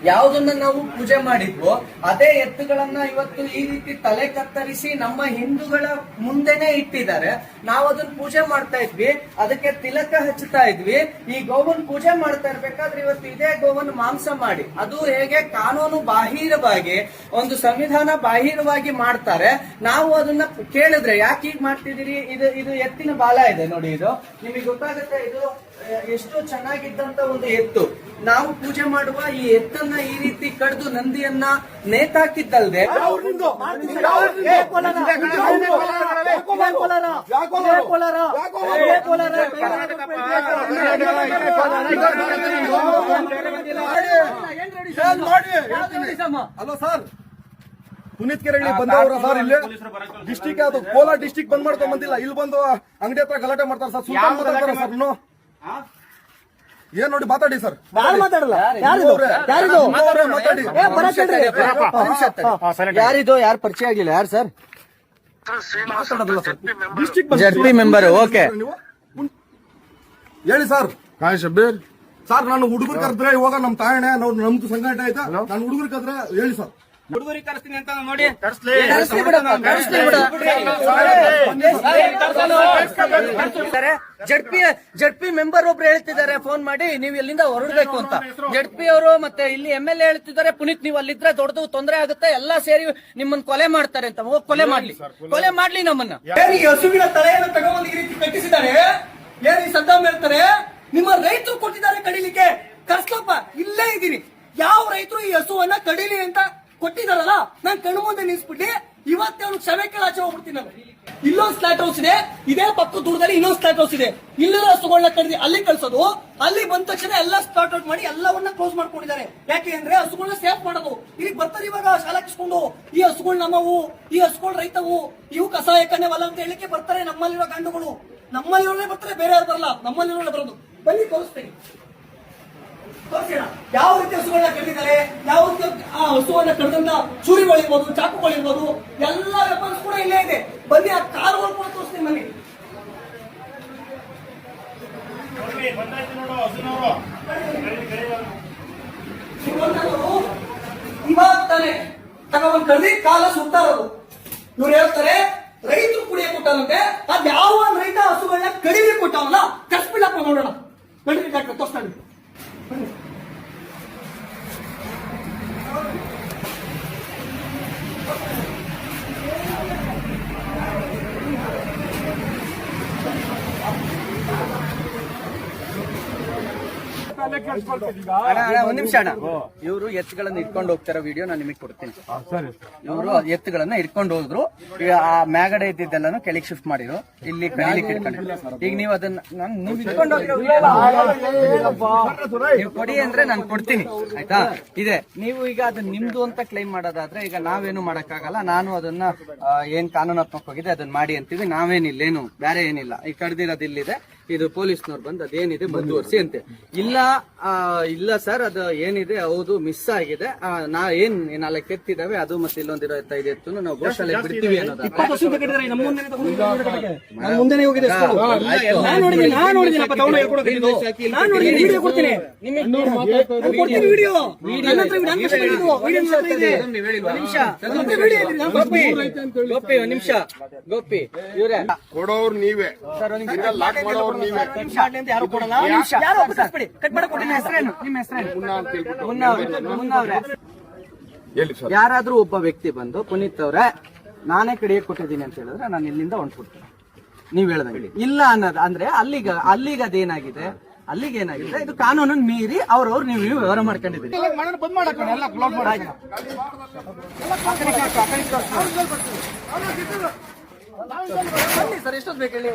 ಯಾವುದನ್ನ ನಾವು ಪೂಜೆ ಮಾಡಿದ್ವೋ ಅದೇ ಎತ್ತುಗಳನ್ನ ಇವತ್ತು ಈ ರೀತಿ ತಲೆ ಕತ್ತರಿಸಿ ನಮ್ಮ ಹಿಂದೂಗಳ ಮುಂದೆನೆ ಇಟ್ಟಿದ್ದಾರೆ. ನಾವು ಅದನ್ನ ಪೂಜೆ ಮಾಡ್ತಾ ಇದ್ವಿ, ಅದಕ್ಕೆ ತಿಲಕ ಹಚ್ಚುತ್ತಾ ಇದ್ವಿ. ಈ ಗೋವನ್ ಪೂಜೆ ಮಾಡ್ತಾ ಇರ್ಬೇಕಾದ್ರೆ ಇವತ್ತು ಇದೇ ಗೋವನ್ ಮಾಂಸ ಮಾಡಿ, ಅದು ಹೇಗೆ ಕಾನೂನು ಬಾಹಿರವಾಗಿ ಒಂದು ಸಂವಿಧಾನ ಬಾಹಿರವಾಗಿ ಮಾಡ್ತಾರೆ. ನಾವು ಅದನ್ನ ಕೇಳಿದ್ರೆ ಯಾಕೆ ಹೀಗ್ ಮಾಡ್ತಿದ್ದೀರಿ, ಇದು ಎತ್ತಿನ ಬಾಲ ಇದೆ ನೋಡಿ, ಇದು ನಿಮಗೆ ಗೊತ್ತಾಗುತ್ತೆ. ಇದು ಎಷ್ಟು ಚೆನ್ನಾಗಿದ್ದಂತ ಒಂದು ಎತ್ತು. ನಾವು ಪೂಜೆ ಮಾಡುವ ಈ ಎತ್ತನ್ನ ಈ ರೀತಿ ಕಡ್ದು ನಂದಿಯನ್ನ ನೇತಾಕಿದ್ದಲ್ದೆ ಅಲೋ ಸರ್, ಪುನೀತ್ ಕೆರೆಗಳಿ ಬಂದವರ ಸರ್, ಇಲ್ಲಿ ಡಿಸ್ಟಿಕ್ ಅದು ಕೋಲಾರ ಡಿಸ್ಟಿಕ್ ಬಂದ್ ಮಾಡ್ಕೊಂಡ್ ಬಂದಿಲ್ಲ, ಇಲ್ಲಿ ಬಂದು ಅಂಗಡಿ ಹತ್ರ ಗಲಾಟೆ ಮಾಡ್ತಾರೆ ಸರ್. ಸುಲ್ತಾನ್ ಮಾತಾಡ್ತಾರೆ ಸರ್. ಇನ್ನು ಏನ್ ನೋಡಿ ಮಾತಾಡಿ ಸರ್. ಯಾರಿದು, ಯಾರು ಪರಿಚಯ ಆಗಿಲ್ಲ? ಯಾರು sir? District ZP member. Okay, ಹೇಳಿ ಸರ್. ಕಾಯ್ ಶಬ್ಬೀರ್ ಸರ್, ನಾನು ಹುಡುಗರು ಕರೆದ್ರೆ ಇವಾಗ ನಮ್ ತಾಯಣೆ ನಮ್ದು ಸಂಘಟನೆ ಆಯ್ತಾ, ನಾನು ಹುಡುಗರು ಕರೆದ್ರೆ ಹೇಳಿ ಸರ್. ಹುಡುಗರಿಗೆ ಕರೆಸ್ತೀನಿ ಅಂತ ನೋಡಿ. ಜಡ್ಪಿ ಮೆಂಬರ್ ಒಬ್ರು ಹೇಳ್ತಿದ್ದಾರೆ ಫೋನ್ ಮಾಡಿ, ನೀವು ಎಲ್ಲಿಂದ ಹೊರಡ್ಬೇಕು ಅಂತ. ಜಡ್ಪಿ ಅವರು ಮತ್ತೆ ಇಲ್ಲಿ MLA ಹೇಳ್ತಿದ್ದಾರೆ, ಪುನೀತ್ ನೀವು ಅಲ್ಲಿದ್ರೆ ದೊಡ್ಡದು ತೊಂದರೆ ಆಗುತ್ತೆ, ಎಲ್ಲಾ ಸೇರಿ ನಿಮ್ಮನ್ನ ಕೊಲೆ ಮಾಡ್ತಾರೆ ಅಂತ. ಹೋಗಿ ಕೊಲೆ ಮಾಡ್ಲಿ ನಮ್ಮನ್ನ. ಹಸುವಿನ ತಲೆಯನ್ನು ತಗೊಂಡು ಈ ರೀತಿ ಕಟ್ಟಿಸಿದ್ದಾರೆ. ಏನ್ ಈ ಸದ್ದಾಮ್ ಹೇಳ್ತಾರೆ, ನಿಮ್ಮ ರೈತರು ಕೊಟ್ಟಿದ್ದಾರೆ ಕಡಿಲಿಕ್ಕೆ, ಕರ್ಸ್ಲಪ್ಪ ಇಲ್ಲೇ ಇದ್ದೀನಿ. ಯಾವ ರೈತರು ಈ ಹಸುವನ್ನ ಕಡಿಲಿ ಅಂತ ಕೊಟ್ಟಿದಾರಲ್ಲ, ನಾನ್ ಕಣ್ಣು ಮುಂದೆ ನಿಲ್ಸ್ಬಿಟ್ಟು ಇವತ್ತೇ ಅವ್ನು ಕ್ಷಮೆ ಕೇಳಾಚೆ ಹೋಗ್ಬಿಡ್ತೀನಿ ನಾನು. ಇಲ್ಲೊಂದು ಸ್ಲಾಟ್ ಹೌಸ್ ಇದೆ, ಇದೇ ಪಕ್ಕ ದೂರದಲ್ಲಿ ಇನ್ನೊಂದು ಸ್ಲಾಟ್ ಹೌಸ್ ಇದೆ. ಇಲ್ಲದ ಹಸುಗಳನ್ನ ಕಡಿದು ಅಲ್ಲಿ ಕಳ್ಸೋದು, ಅಲ್ಲಿ ಬಂದ ತಕ್ಷಣ ಎಲ್ಲ ಸ್ಟಾರ್ಟ್ ಔಟ್ ಮಾಡಿ ಎಲ್ಲವನ್ನ ಕ್ಲೋಸ್ ಮಾಡ್ಕೊಂಡಿದ್ದಾರೆ. ಯಾಕೆ ಅಂದ್ರೆ ಹಸುಗಳನ್ನ ಸೇಫ್ ಮಾಡೋದು. ಇಲ್ಲಿ ಬರ್ತಾರೆ ಇವಾಗ ಶಾಲಾ ಕಿಸ್ಕೊಂಡು, ಈ ಹಸುಗಳು ನಮ್ಮವು, ಈ ಹಸುಗಳು ರೈತವು, ಇವು ಕಸಾಯಕನೇ ವಲ್ಲ ಅಂತ ಹೇಳಿಕೆ ಬರ್ತಾರೆ. ನಮ್ಮಲ್ಲಿರೋ ಗಂಡುಗಳು ನಮ್ಮಲ್ಲಿರೋನೇ ಬರ್ತಾರೆ, ಬೇರೆ ಯಾರು ಬರಲ್ಲ, ನಮ್ಮಲ್ಲಿರೋನೇ ಬರೋದು. ಬನ್ನಿ ತೋರಿಸ್ತೇನೆ. ಯಾವ ರೀತಿ ಹಸುಗಳನ್ನ ಕಡಿದಿದ್ದಾರೆ, ಯಾವ ರೀತಿ ಆ ಹಸುವನ್ನ ಕಡಿದಂತ ಚೂರಿಗಳಿರ್ಬೋದು, ಚಾಕುಗಳಿರ್ಬೋದು, ಎಲ್ಲ ವೆಪನ್ಸ್ ಕೂಡ ಇಲ್ಲೇ ಇದೆ. ಬನ್ನಿ ಆ ಕಾರುಗಳು ಕೂಡ ತೋರಿಸ್ತೀನಿ. ಬನ್ನಿ ಇವಾಗ ತಾನೆ ತಗೊಂಡ್ ಕಡ್ದಿ ಕಾಲ ಸುತ್ತಾ ಇರೋದು. ಇವ್ರು ಹೇಳ್ತಾರೆ ರೈತರು ಕುಡಿಯ ಕೊಟ್ಟಾರಂತೆ. ಅದ್ ಯಾವ ರೈತ ಹಸುಗಳನ್ನ ಕಡಿಮೆ ಕೊಟ್ಟವಲ್ಲ, ಕಸ್ಬಿಲ್ಲಪ್ಪ ನೋಡೋಣ. ಬನ್ನಿ ಡಾಕ್ಟರ್ ತೋರಿಸ್ತಾನೆ. ಒಂದ್ ನಿಮಿಷ ಅಣ್ಣ, ಇವರು ಎತ್ತುಗಳನ್ನ ಇಟ್ಕೊಂಡು ಹೋಗ್ತಾರ ವಿಡಿಯೋ ನಾನು ನಿಮಗೆ ಕೊಡ್ತೀನಿ. ಇವರು ಎತ್ತುಗಳನ್ನ ಇಟ್ಕೊಂಡು ಹೋದ್ರು, ಈಗ ಆ ಮ್ಯಾಗಡೆ ಇದ್ದಿದ್ದೆಲ್ಲಾನು ಕೆಳಗೆ ಶಿಫ್ಟ್ ಮಾಡಿದ್ರು, ಇಲ್ಲಿ ಕಡಿಲಿಕ್ಕೆ ಇಟ್ಕೊಂಡಿದ್ರು. ಈಗ ನೀವು ಅದನ್ನ ನೀವು ಇಟ್ಕೊಂಡು ನೀವು ಕೊಡಿ ಅಂದ್ರೆ ನಾನು ಕೊಡ್ತೀನಿ, ಆಯ್ತಾ? ಇದೆ, ನೀವು ಈಗ ಅದನ್ನ ನಿಮ್ದು ಅಂತ ಕ್ಲೈಮ್ ಮಾಡೋದಾದ್ರೆ ಈಗ ನಾವೇನು ಮಾಡಕ್ಕಾಗಲ್ಲ. ನಾನು ಅದನ್ನ ಏನ್ ಕಾನೂನಾತ್ಮಕವಾಗಿದೆ ಅದನ್ನ ಮಾಡಿ ಅಂತೀವಿ. ನಾವೇನಿಲ್ಲೇನು ಬೇರೆ ಏನಿಲ್ಲ. ಈ ಕಡ್ದಿರೋದು ಇಲ್ಲಿದೆ, ಇದು ಪೊಲೀಸ್ನವ್ರು ಬಂದು ಅದೇನಿದೆ ಮುಂದುವರಿಸಿ ಅಂತೆ. ಇಲ್ಲ ಸರ್, ಅದು ಏನಿದೆ ಹೌದು ಮಿಸ್ ಆಗಿದೆ. ಏನ್ 4 ಎತ್ತಿದಾವೆ, ಅದು ಮತ್ತೆ ಇಲ್ಲೊಂದಿರೋ 5 ಎತ್ತು ನಾವು ಗೋಶಾಲೆ ಬಿಡ್ತೀವಿ ಅನ್ನೋದು. ನಿಮಿಷ ಗೋಪಿ, ಇವ್ರೆ ಕೊಡೋರು ನೀವೇ, ಲಾಕ್ ಮಾಡೋರು ನೀವೇ. ಯಾರಾದ್ರೂ ಒಬ್ಬ ವ್ಯಕ್ತಿ ಬಂದು ಪುನೀತ್ ಅವ್ರೆ ನಾನೇ ಕಡಿಯಕ್ಕೆ ಕೊಟ್ಟಿದ್ದೀನಿ ಅಂತ ಹೇಳಿದ್ರೆ ನಾನು ಇಲ್ಲಿಂದ ಹೊಂಟ್ಬಿಡ್ತೀನಿ. ನೀವ್ ಹೇಳ್ದಂಗೆ ಇಲ್ಲ ಅನ್ನೋದು ಅಂದ್ರೆ ಅಲ್ಲಿಗ ಅದೇನಾಗಿದೆ, ಅಲ್ಲಿಗೇನಾಗಿದೆ, ಇದು ಕಾನೂನನ್ನು ಮೀರಿ ಅವ್ರವ್ರು ನೀವು ವ್ಯವಹಾರ ಮಾಡ್ಕೊಂಡಿದ್ದೀರಿ. ಸರ್ ಎಷ್ಟೊತ್ತು ಬೇಕು ಹೇಳಿ?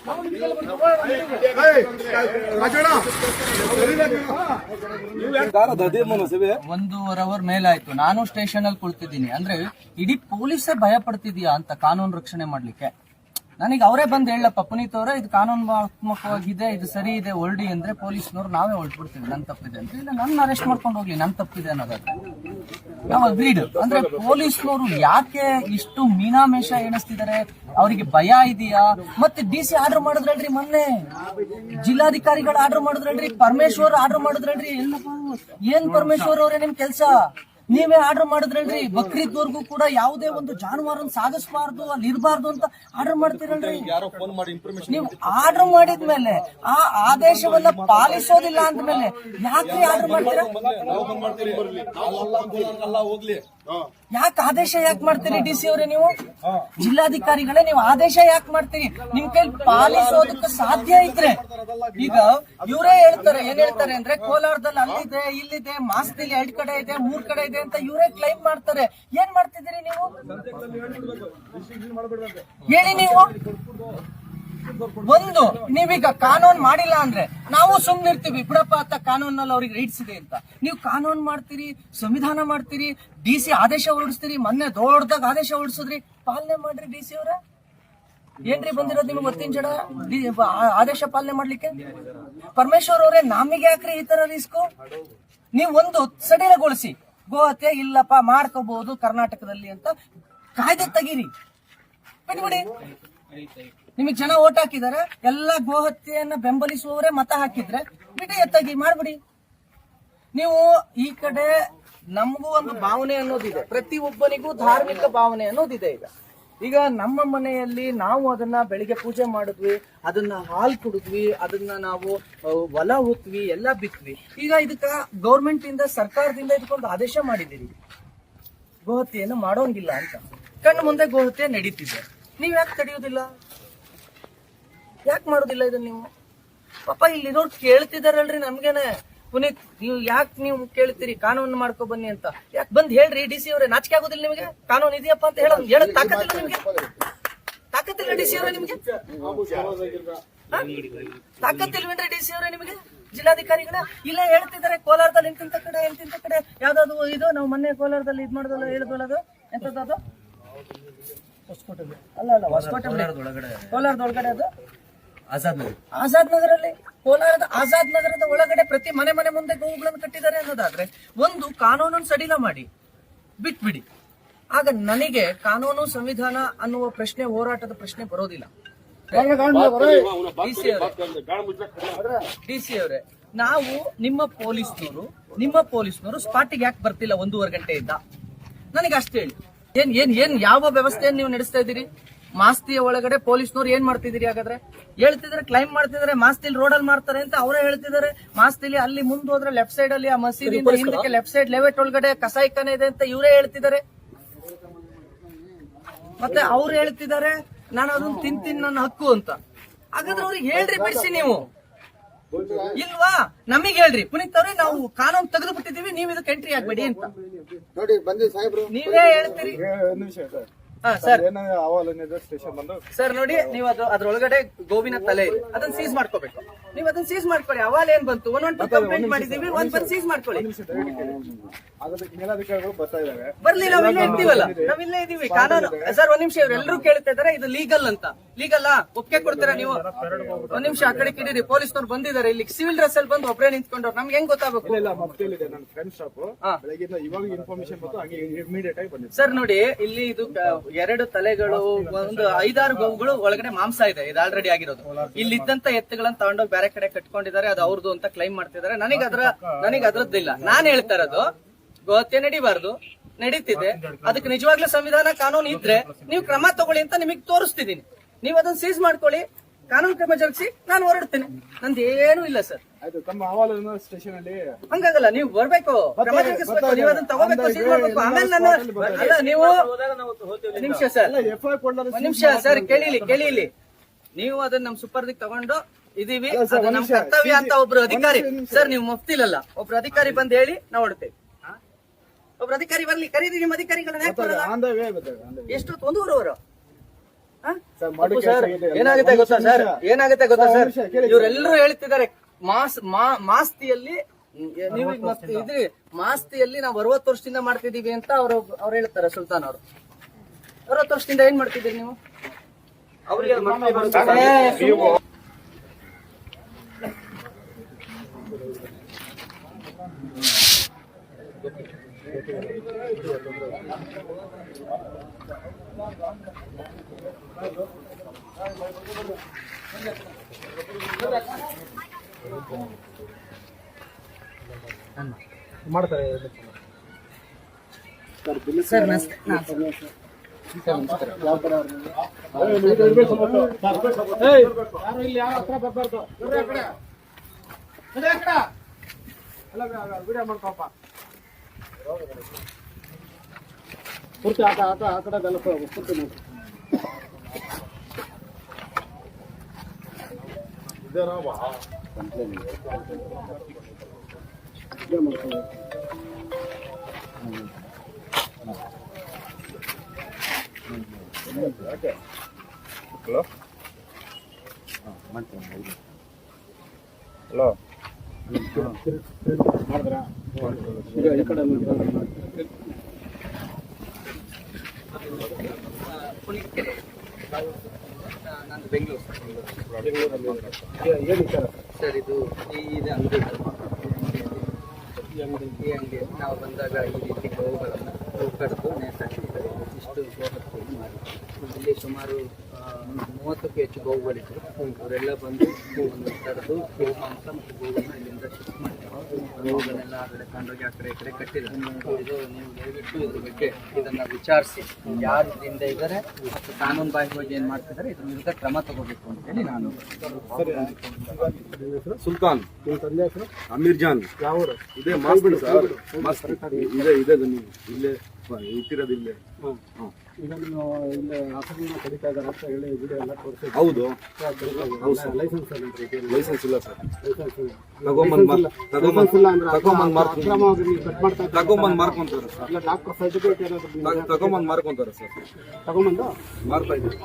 1.5 ಅವರ್ ಮೇಲಾಯ್ತು. ನಾನು ಸ್ಟೇಷನ್ ಅಲ್ಲಿ ಕುಳಿತಿದ್ದೀನಿ. ಅಂದ್ರೆ ಇಡೀ ಪೊಲೀಸೇ ಭಯ ಪಡ್ತಿದ್ಯಾ ಅಂತ ಕಾನೂನು ರಕ್ಷಣೆ ಮಾಡ್ಲಿಕ್ಕೆ. ನನಗೆ ಅವರೇ ಬಂದು ಹೇಳಪ್ಪ ಪುನೀತ್ ಅವರೇ ಇದು ಕಾನೂನಾತ್ಮಕವಾಗಿದೆ, ಇದು ಸರಿ ಇದೆ, ಹೊರಡಿ ಅಂದ್ರೆ ಪೊಲೀಸ್ನವ್ರು ನಾವೇ ಹೊರಟ್ಬಿಡ್ತೀವಿ ನನ್ ತಪ್ಪಿದೆ ಅಂತ. ಇಲ್ಲ ನನ್ನ ಅರೆಸ್ಟ್ ಮಾಡ್ಕೊಂಡು ಹೋಗ್ಲಿ, ನನ್ ತಪ್ಪಿದೆ ಅನ್ನೋದಾದ್ರೆ ನಾವು ಅಗ್ರೀಡ್. ಅಂದ್ರೆ ಪೊಲೀಸ್ನವರು ಯಾಕೆ ಇಷ್ಟು ಮೀನಾಮೇಷ ಎಣಿಸ್ತಿದ್ದಾರೆ? ಅವರಿಗೆ ಭಯ ಇದೆಯಾ? ಮತ್ತೆ DC ಆರ್ಡರ್ ಮಾಡಿದ್ರಲ್ರಿ, ಮೊನ್ನೆ ಜಿಲ್ಲಾಧಿಕಾರಿಗಳು ಆರ್ಡರ್ ಮಾಡಿದ್ರಲ್ರಿ, ಪರಮೇಶ್ವರ್ ಆರ್ಡರ್ ಮಾಡಿದ್ರಲ್ರಿ. ಎಲ್ಲಪ್ಪ ಏನ್ ಪರಮೇಶ್ವರ್ ಅವರೇ ನಿಮ್ ಕೆಲ್ಸ? ನೀವೇ ಆರ್ಡರ್ ಮಾಡಿದ್ರಲ್ರಿ, ಬಕ್ರೀದ್ವರೆಗೂ ಕೂಡ ಯಾವುದೇ ಒಂದು ಜಾನುವಾರನ್ನ ಸಾಗಿಸಬಾರ್ದು, ಅಲ್ಲಿ ಇರಬಾರ್ದು ಅಂತ ಆರ್ಡರ್ ಮಾಡ್ತೀರಲ್ರಿ. ನೀವು ಆರ್ಡರ್ ಮಾಡಿದ್ಮೇಲೆ ಆ ಆದೇಶವನ್ನ ಪಾಲಿಸೋದಿಲ್ಲ ಅಂದ್ಮೇಲೆ ಯಾಕ್ರಿ ಆರ್ಡರ್ ಮಾಡ್ತೀರಾ? ಯಾಕೆ ಆದೇಶ ಯಾಕೆ ಮಾಡ್ತೀರಿ DC ಅವರೇ? ನೀವು ಜಿಲ್ಲಾಧಿಕಾರಿಗಳೇ, ನೀವು ಆದೇಶ ಯಾಕೆ ಮಾಡ್ತೀರಿ? ನಿಮ್ ಕೈಲಿ ಪಾಲಿಸೋದಕ್ಕೆ ಸಾಧ್ಯ ಇದ್ರೆ, ಈಗ ಇವರೇ ಹೇಳ್ತಾರೆ, ಏನ್ ಹೇಳ್ತಾರೆ ಅಂದ್ರೆ ಕೋಲಾರದಲ್ಲಿ ಅಲ್ಲಿದೆ, ಇಲ್ಲಿದೆ, ಮಾಸ್ತಿಲಿ 2 ಕಡೆ ಇದೆ, 3 ಕಡೆ ಇದೆ ಅಂತ ಇವರೇ ಕ್ಲೈಮ್ ಮಾಡ್ತಾರೆ. ಏನ್ ಮಾಡ್ತಿದ್ದೀರಿ ನೀವು? ಹೇಳಿ ನೀವು. ಒಂದು, ನೀವೀಗ ಕಾನೂನು ಮಾಡಿಲ್ಲ ಅಂದ್ರೆ ನಾವು ಸುಮ್ನಿರ್ತೀವಿ, ಬಿಡಪ್ಪ ಅಂತ ಕಾನೂನಲ್ಲಿ ಅವ್ರಿಗೆ ರೈಟ್ಸ್ ಇದೆ ಅಂತ. ನೀವು ಕಾನೂನು ಮಾಡ್ತೀರಿ, ಸಂವಿಧಾನ ಮಾಡ್ತೀರಿ, DC ಆದೇಶ ಹೊರಡಿಸ್ತೀರಿ. ಮೊನ್ನೆ ದೊಡ್ಡದಾಗ ಆದೇಶ ಹೊರಡಿಸಿದ್ರಿ, ಪಾಲನೆ ಮಾಡ್ರಿ DC ಅವರ. ಏನ್ರಿ ಬಂದಿರೋದು ನಿಮ್ಗೆ ಗೊತ್ತಿನ ಜಡ ಆದೇಶ ಪಾಲನೆ ಮಾಡ್ಲಿಕ್ಕೆ? ಪರಮೇಶ್ವರ್ ಅವರೇ, ನಮಗೆ ಯಾಕ್ರಿ ಈ ತರ ರಿಸ್ಕು? ನೀವು ಒಂದು ಸಡಿಲಗೊಳಿಸಿ, ಗೋ ಹತ್ಯೆ ಇಲ್ಲಪ್ಪ ಮಾಡ್ಕೋಬಹುದು ಕರ್ನಾಟಕದಲ್ಲಿ ಅಂತ ಕಾಯ್ದೆ ತೆಗೀರಿ, ಬಿಟ್ಬಿಡಿ. ನಿಮಗೆ ಜನ ಓಟ್ ಹಾಕಿದಾರೆ, ಎಲ್ಲ ಗೋಹತ್ಯೆಯನ್ನ ಬೆಂಬಲಿಸುವವರೇ ಮತ ಹಾಕಿದ್ರೆ ಬಿಡಿ, ಎತ್ತಾಗಿ ಮಾಡ್ಬಿಡಿ. ನೀವು ಈ ಕಡೆ ನಮಗೂ ಒಂದು ಭಾವನೆ ಅನ್ನೋದಿದೆ, ಪ್ರತಿಯೊಬ್ಬನಿಗೂ ಧಾರ್ಮಿಕ ಭಾವನೆ ಅನ್ನೋದಿದೆ. ಈಗ ನಮ್ಮ ಮನೆಯಲ್ಲಿ ನಾವು ಅದನ್ನ ಬೆಳಿಗ್ಗೆ ಪೂಜೆ ಮಾಡಿದ್ವಿ, ಅದನ್ನ ಹಾಲು ಕುಡಿದ್ವಿ, ಅದನ್ನ ನಾವು ಹೊಲ ಹೊತ್ವಿ, ಎಲ್ಲ ಬಿತ್ವಿ. ಈಗ ಇದಕ್ಕ ಗೌರ್ಮೆಂಟ್ ಇಂದ, ಸರ್ಕಾರದಿಂದ ಇದಕ್ಕೊಂದು ಆದೇಶ ಮಾಡಿದ್ದೀರಿ, ಗೋಹತ್ಯೆಯನ್ನು ಮಾಡೋಂಗಿಲ್ಲ ಅಂತ. ಕಣ್ಣು ಮುಂದೆ ಗೋಹತ್ಯೆ ನಡೀತಿದೆ, ನೀವ್ ಯಾಕೆ ತಡೆಯೋದಿಲ್ಲ? ಯಾಕೆ ಮಾಡೋದಿಲ್ಲ ಇದನ್ನ ನೀವು? ಪಾಪ ಇಲ್ಲಿರೋರು ಕೇಳ್ತಿದಾರಲ್ರಿ ನಮ್ಗೇನೆ, ಪುನೀತ್ ನೀವು ಕೇಳ್ತೀರಿ ಕಾನೂನು ಮಾಡ್ಕೊ ಬನ್ನಿ ಅಂತ. ಯಾಕೆ ಬಂದ್ ಹೇಳ್ರಿ DC ಅವರೇ, ನಾಚಿಕೆ ಆಗೋದಿಲ್ಲ ನಿಮಗೆ? ಕಾನೂನು ಇದೆಯಪ್ಪ ಅಂತ ಹೇಳಕ್ ತಾಕತ್ತಿಲ್ಲ ನಿಮ್ಗೆ? ತಾಕತ್ತಿಲ್ಲ DC ಅವರೇ ನಿಮ್ಗೆ? ತಾಕತ್ತಿಲ್ವೇನ್ರಿ DC ಅವರೇ ನಿಮಗೆ? ಜಿಲ್ಲಾಧಿಕಾರಿಗಳ ಇಲ್ಲ ಹೇಳ್ತಿದ್ದಾರೆ ಕೋಲಾರದಲ್ಲಿ ಎಂತಿಂತ ಕಡೆ ಯಾವ್ದಾದ್ರು ಇದು, ನಾವು ಮೊನ್ನೆ ಕೋಲಾರದಲ್ಲಿ ಇದ್ ಮಾಡೋದಲ್ಲ, ಹೇಳಿದ್ವಲ್ಲ, ಅದು ಎಂತದ್ದು? ಅಲ್ಲ ಕೋಲಾರದೊಳಗಡೆ ಅದು ಆಜಾದ್ ನಗರಲ್ಲಿ, ಕೋಲಾರದ ಆಜಾದ್ ನಗರದ ಒಳಗಡೆ ಪ್ರತಿ ಮನೆ ಮುಂದೆ ಗೋವುಗಳನ್ನು ಕಟ್ಟಿದ್ದಾರೆ ಅನ್ನೋದಾದ್ರೆ ಒಂದು ಕಾನೂನನ್ನು ಸಡಿಲ ಮಾಡಿ ಬಿಟ್ಬಿಡಿ. ಆಗ ನನಗೆ ಕಾನೂನು ಸಂವಿಧಾನ ಅನ್ನುವ ಪ್ರಶ್ನೆ, ಹೋರಾಟದ ಪ್ರಶ್ನೆ ಬರೋದಿಲ್ಲ. DC ಅವರೇ, ನಾವು ನಿಮ್ಮ ಪೊಲೀಸ್ನವರು ಸ್ಪಾಟಿಗೆ ಯಾಕೆ ಬರ್ತಿಲ್ಲ 1.5 ಗಂಟೆಯಿಂದ? ನನಗೆ ಅಷ್ಟು ಹೇಳಿ. ಏನ್ ಯಾವ ವ್ಯವಸ್ಥೆಯನ್ನು ನೀವು ನಡೆಸ್ತಾ ಇದ್ದೀರಿ? ಮಾಸ್ತಿಯ ಒಳಗಡೆ ಪೊಲೀಸ್ನವ್ರು ಏನ್ ಮಾಡ್ತಿದ್ದೀರಿ? ಹಾಗಾದ್ರೆ ಹೇಳ್ತಿದ್ರೆ ಕ್ಲೈಮ್ ಮಾಡ್ತಿದ್ದಾರೆ, ಮಾಸ್ತಿಲಿ ರೋಡಲ್ಲಿ ಮಾಡ್ತಾರೆ ಅಂತ ಅವರೇ ಹೇಳ್ತಿದ್ದಾರೆ. ಮಾಸ್ತಿಲಿ ಅಲ್ಲಿ ಮುಂದೆ ಹೋದ್ರೆ ಲೆಫ್ಟ್ ಸೈಡ್ ಅಲ್ಲಿ ಆ ಮಸೀದಿ ಹಿಂದಕ್ಕೆ ಲೆಫ್ಟ್ ಸೈಡ್ ಲೆವೆಟ್ ಒಳಗಡೆ ಕಸಾಯಿಖಾನೆ ಇದೆ ಅಂತ ಇವರೇ ಹೇಳ್ತಿದ್ದಾರೆ. ಮತ್ತೆ ಅವ್ರು ಹೇಳ್ತಿದ್ದಾರೆ ನಾನು ಅದನ್ನ ತಿಂತೀನಿ ನನ್ನ ಹಕ್ಕು ಅಂತ. ಹಾಗಾದ್ರೆ ಅವ್ರಿಗೆ ಹೇಳ್ರಿ, ಬಿಡಿಸಿ ನೀವು. ಇಲ್ವಾ? ನಮಗ್ ಹೇಳ್ರಿ, ಪುನೀತ್ ಅವ್ರೆ, ನಾವು ಕಾನೂನು ತೆಗೆದು ಬಿಟ್ಟಿದೀವಿ, ನೀವು ಇದಕ್ಕೆ ಎಂಟ್ರಿ ಆಗ್ಬೇಡಿ ಅಂತ ನೀವೇ ಹೇಳ್ತೀರಿ. ಸರ್ ನೋಡಿ, ನೀವು ಅದ್ರೊಳಗಡೆ ಗೋವಿನ ತಲೆ ಇದೆ, ಅದನ್ನ ಸೀಸ್ ಮಾಡ್ಕೋಬೇಕು. ನೀವು ಅದನ್ನ ಸೀಸ್ ಮಾಡ್ಕೊಳ್ಳಿ. ಅವಾಲ್ ಏನ್ ಬಂತು? 112 ಕಂಪ್ಲೇಂಟ್ ಮಾಡಿದೀವಿ, ಒಂದ್ ಸೀಸ್ ಮಾಡ್ಕೊಳ್ಳಿ. ಬರ್ಲಿ, ನಾವಿಲ್ಲೇ ಇರ್ತೀವಲ್ಲ, ನಾವಿಲ್ಲೇ ಇದೀವಿ. ಕಾನೂನು ಸರ್, 1 ನಿಮಿಷ, ಇವರೆಲ್ಲರೂ ಕೇಳ್ತಾ ಇದಾರೆ ಇದು ಲೀಗಲ್ ಅಂತ. ಲೀಗಲ್ ಒಪ್ಪಿಗೆ ಕೊಡ್ತೀರಾ ನೀವು? 1 ನಿಮಿಷ ಆ ಕಡೆ ಕಿಡಿರಿ. ಪೊಲೀಸ್ನವ್ರು ಬಂದಿದ್ದಾರೆ ಇಲ್ಲಿ, ಸಿವಿಲ್ ಡ್ರೆಸ್ ಅಲ್ಲಿ ಬಂದು ಒಬ್ಬರೇ ನಿಂತ್ಕೊಂಡ್ರು. ನಮ್ಗೆ ಹೆಂಗ್ ಗೊತ್ತಾಗಬೇಕು? ಸರ್ ನೋಡಿ, ಇಲ್ಲಿ ಇದು 2 ತಲೆಗಳು, ಒಂದು 5-6 ಗೋವುಗಳು ಒಳಗಡೆ ಮಾಂಸ ಇದೆ, ಇದು ಆಲ್ರೆಡಿ ಆಗಿರೋದು. ಇಲ್ಲಿದ್ದಂತ ಎತ್ತುಗಳನ್ನ ತಗೊಂಡೋಗಿ ಬೇರೆ ಕಡೆ ಕಟ್ಕೊಂಡಿದ್ದಾರೆ, ಅದು ಅವ್ರದ್ದು ಅಂತ ಕ್ಲೈಮ್ ಮಾಡ್ತಿದ್ದಾರೆ. ನನಗೆ ಅದ್ರದ್ದಿಲ್ಲ. ನಾನ್ ಹೇಳ್ತಾ ಇರೋದು, ಗೋಹತ್ಯೆ ನಡಿಬಾರ್ದು, ನಡೀತಿದೆ. ಅದಕ್ಕೆ ನಿಜವಾಗ್ಲೂ ಸಂವಿಧಾನ ಕಾನೂನು ಇದ್ರೆ ನೀವು ಕ್ರಮ ತಗೊಳ್ಳಿ ಅಂತ ನಿಮಗೆ ತೋರಿಸ್ತಿದ್ದೀನಿ. ನೀವು ಅದನ್ನ ಸೀಸ್ ಮಾಡ್ಕೊಳ್ಳಿ, ಕಾನೂನು ಕ್ರಮ ಜರುಗಿಸಿ, ನಾನು ಹೊರಡ್ತೇನೆ. ನಂದು ಏನೂ ಇಲ್ಲ ಸರ್. ಹಂಗಾಗಲ್ಲ, ನೀವು ಬರ್ಬೇಕು, ಕ್ರಮ ಜರುಗಿಸ್ಬೇಕು, ನೀವು ಅದನ್ನ ತಗೋಬೇಕು, ಸೀಸ್ ಮಾಡ್ಬೇಕು. ಆಮೇಲೆ ನಾನು ಅಲ್ಲ, ನೀವು 1 ನಿಮಿಷ ಸರ್, 1 ನಿಮಿಷ ಸರ್, ಕೇಳಿಲಿ. ನೀವು ಅದನ್ನ ನಮ್ ಸುಪರ್ದಿಗೆ ತಗೊಂಡು ಇದೀವಿ, ಅದು ನಮ್ ಕರ್ತವ್ಯ ಅಂತ ಒಬ್ರು ಅಧಿಕಾರಿ ಸರ್, ನೀವು ಮುಫ್ತಿಲಲ್ಲ, ಒಬ್ರು ಅಧಿಕಾರಿ ಬಂದ್ ಹೇಳಿ ನಾವು ಹೊಡ್ತೇವೆ. ಒಬ್ರು ಅಧಿಕಾರಿ ಬರ್ಲಿ, ಕರೀರಿ ನಿಮ್ಮ ಅಧಿಕಾರಿಗಳನ್ನ. ಯಾಕೆ ಬರಲ್ಲ? ಎಷ್ಟೊತ್ತು? 1:15 ಏನಾಗುತ್ತೆ ಗೊತ್ತಾ ಸರ್, ಇವರೆಲ್ಲರೂ ಹೇಳ್ತಿದ್ದಾರೆ ಮಾಸ್ತಿಯಲ್ಲಿ ನೀವು ಇದ್ರಿ, ಮಾಸ್ತಿಯಲ್ಲಿ ನಾವು 60 ವರ್ಷದಿಂದ ಮಾಡ್ತಿದೀವಿ ಅಂತ ಅವ್ರು ಹೇಳ್ತಾರೆ. ಸುಲ್ತಾನ್ ಅವರು 60 ವರ್ಷದಿಂದ ಏನ್ ಮಾಡ್ತಿದ್ದೀರಿ ನೀವು? ಸರ್ ನಮಸ್ತೆ. ಪೂರ್ತಿ ಆ ಕಡೆ ಪೂರ್ತಿ ಹಲೋ ಹಲೋ ಈ ಕಡೆ ಪುನೀತ್ಕೆರೆ ನಾನು ಬೆಂಗಳೂರು ಸರ್. ಇದು ಇದೆ ಅಂಗಡಿ. ಈ ಅಂಗಡಿ ನಾವು ಬಂದಾಗ ಈ ರೀತಿ ಗೋವುಗಳನ್ನು ಕಡಿದು ನೇತಾಕಿದ್ದಾರೆ. ಇಷ್ಟು ಗೋಹತ್ಯೆ ಮಾಡಿ ಇಲ್ಲಿ ಸುಮಾರು 30ಕ್ಕೂ ಹೆಚ್ಚು ಗೋವುಗಳಿದ್ರು. ಅವರೆಲ್ಲ ಬಂದು ಒಂದು ಕಡಿದು ಗೋಮಾಂಸ ಮತ್ತು ಗೋವನ್ನು ಇಲ್ಲಿಂದ ಶಿಫ್ಟ್ ಮಾಡ್ತಾರೆ. ಗೋವುಗಳನ್ನೆಲ್ಲ ಆ ಕಡೆ ಕಂಡೋಗಿ ಆ ಕಡೆ ಈ ಕಡೆ ಕಟ್ಟಿದ್ದಾರೆ. ಇದು ನೀವು ದಯವಿಟ್ಟು ಇದ್ರ ಬಗ್ಗೆ ಇದನ್ನ ವಿಚಾರಿಸಿ ಯಾರು ಇದರಿಂದ ಇದ್ದಾರೆ ಮತ್ತು ಕಾನೂನು ಬಾಹಿರವಾಗಿ ಏನ್ ಮಾಡ್ತಿದ್ದಾರೆ ಇದ್ರ ವಿರುದ್ಧ ಕ್ರಮ ತಗೋಬೇಕು ಅಂತ ಹೇಳಿ ನಾನು. ಸುಲ್ತಾನ್ ಅಮೀರ್ ಜಾನ್ ಯಾವ ಇದೇ ಮಾಸ್ಬಿಡು ಸರ್. ಇದೆ ಇದೆ ಇಲ್ಲೇ ಇಟ್ಟಿರೋದು ಇಲ್ಲೇ. ಈಗ ನೀವು ಇಲ್ಲೇ ಆಫೀಸಿನ ಕಡಿತಾ ಇದ್ದಾರೆ ಅಂತ ಹೇಳಿ ವಿಡಿಯೋ ಎಲ್ಲ ತೋರಿಸಿ. ಹೌದು ಹೌದು ಸರ್. ಲೈಸೆನ್ಸ್ ಇಲ್ಲ ಸರ್. ತಗೊಂಬಂದು ಮಾರ್ಕೊಂತಾರೆ ಸರ್. ಡಾಕ್ಟರ್ ಸರ್ಟಿಫಿಕೇಟ್ ಏನಾದ್ರು ತಗೊಂಬಂದು ಮಾರ್ಕೊಂತಾರೆ ಸರ್. ತಗೊಂಬಂದು ಮಾರ್ತಾ ಇದ್ದಾರೆ.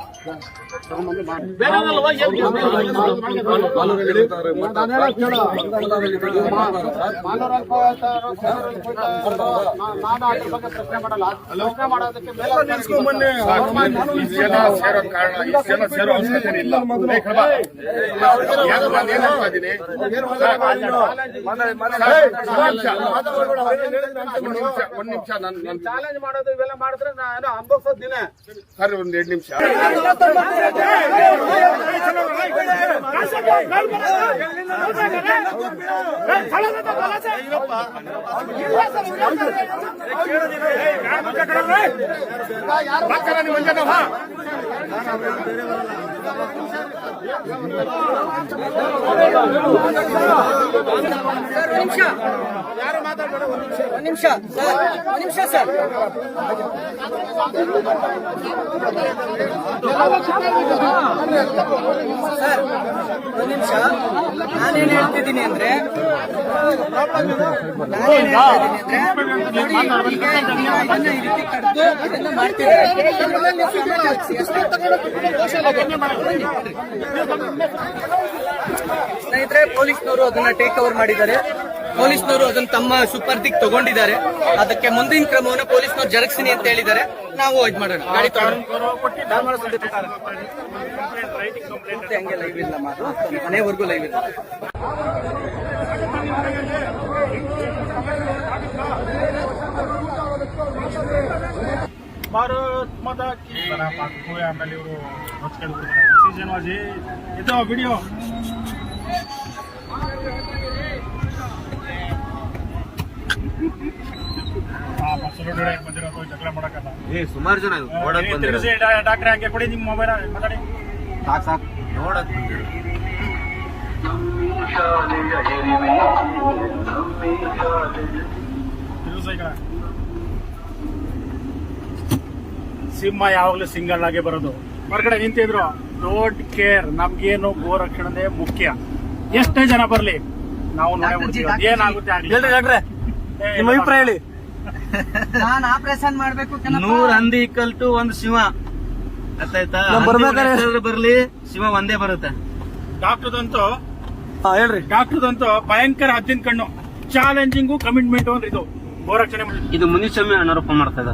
ಚಾಲೆಂಜ್ ಮಾಡೋದು ಇವೆಲ್ಲ ಮಾಡಿದ್ರೆ ನಾನು ಅನುಭವಿಸೋದು ದಿನ ಸರ್. ಒಂದ್ 2 ನಿಮಿಷ ಯಾರು ಮಾತಾಡ್ಬೇಡ. ಒಂದು ನಿಮಿಷ ಸರ್. ಸರ್ ಒಂದು ನಿಮಿಷ. ನಾನೇನ್ ಹೇಳ್ತಿದ್ದೀನಿ ಅಂದ್ರೆ ನೋಡಿ, ಈಗ ಇದನ್ನ ಈ ರೀತಿ ಕಡ್ದು ಇದನ್ನ ಮಾಡ್ತಿದ್ದಾರೆ. ಸ್ನೇಹಿತರೆ, ಪೊಲೀಸ್ನವರು ಅದನ್ನ ಟೇಕ್ ಓವರ್ ಮಾಡಿದ್ದಾರೆ. ಪೊಲೀಸ್ನವರು ಅದನ್ನ ತಮ್ಮ ಸುಪರ್ದಿಗೆ ತಗೊಂಡಿದ್ದಾರೆ. ಅದಕ್ಕೆ ಮುಂದಿನ ಕ್ರಮವನ್ನು ಪೊಲೀಸ್ನವರು ಜರುಗಿಸ್ತೀನಿ ಅಂತ ಹೇಳಿದ್ದಾರೆ. ನಾವು ಇದು ಮಾಡೋಣ. ಗಾಡಿ ಹಂಗೆ ಲೈವ್ ಇಲ್ಲ ಮಾತು, ಮನೆವರೆಗೂ ಲೈವ್ ಇಲ್ಲ. ಭಾರತ್ ಮಾತಾ ಕೀ ಆಮೇಲೆ ಇವರು ಸೀಸನ್ ವಾಜಿ ಇದು ವಿಡಿಯೋ ಬಂದಿರೋದು ಜಗಳ ಮಾಡಕ್ಕಲ್ಲ. ಸುಮಾರು ಜನ ಡಾಕ್ಟ್ರೆ ಹಂಗೆ ಕೊಡಿ ನಿಮ್ಮ ಮೊಬೈಲ್ ಮಾತಾಡಿ. ಸಾಕು ನೋಡಕ್ ಸಿಂಹ ಯಾವಾಗಲೂ ಸಿಂಗಲ್ ಆಗಿ ಬರೋದು. ಹೊರಗಡೆ ನಿಂತಿದ್ರು ಡೋಂಟ್ ಕೇರ್, ನಮ್ಗೇನು ಗೋ ರಕ್ಷಣೆ ಮುಖ್ಯ. ಎಷ್ಟೇ ಜನ ಬರ್ಲಿ ನಾವು ನೋಡೇ ಏನಾಗುತ್ತೆ ಆಗ್ಲಿ. ನಿಮ್ಮ ಅಭಿಪ್ರಾಯ ಹೇಳಿ. ನಾನು ಆಪರೇಷನ್ ಮಾಡ್ಬೇಕು. 100 ಹಂದಿ ಇಕ್ಕಲ್ಟು ಒಂದು ಶಿವ ಬರ್ಲಿ, ಶಿವ ಒಂದೇ ಬರುತ್ತೆ. ಡಾಕ್ಟರ್ದಂತೂ ಹೇಳ್ರಿ. ಡಾಕ್ಟರ್ದಂತೂ ಭಯಂಕರ ಹದ್ದಿನ ಕಣ್ಣು, ಚಾಲೆಂಜಿಂಗು ಕಮಿಟ್ಮೆಂಟ್ ಅಂದ್ರೆ ಇದು ಗೋ ರಕ್ಷಣೆ. ಇದು ಮುನಿಸ್ವಾಮಿ ಅನಾರೋಪ ಮಾಡ್ತಾ ಇದ್ದಾರೆ.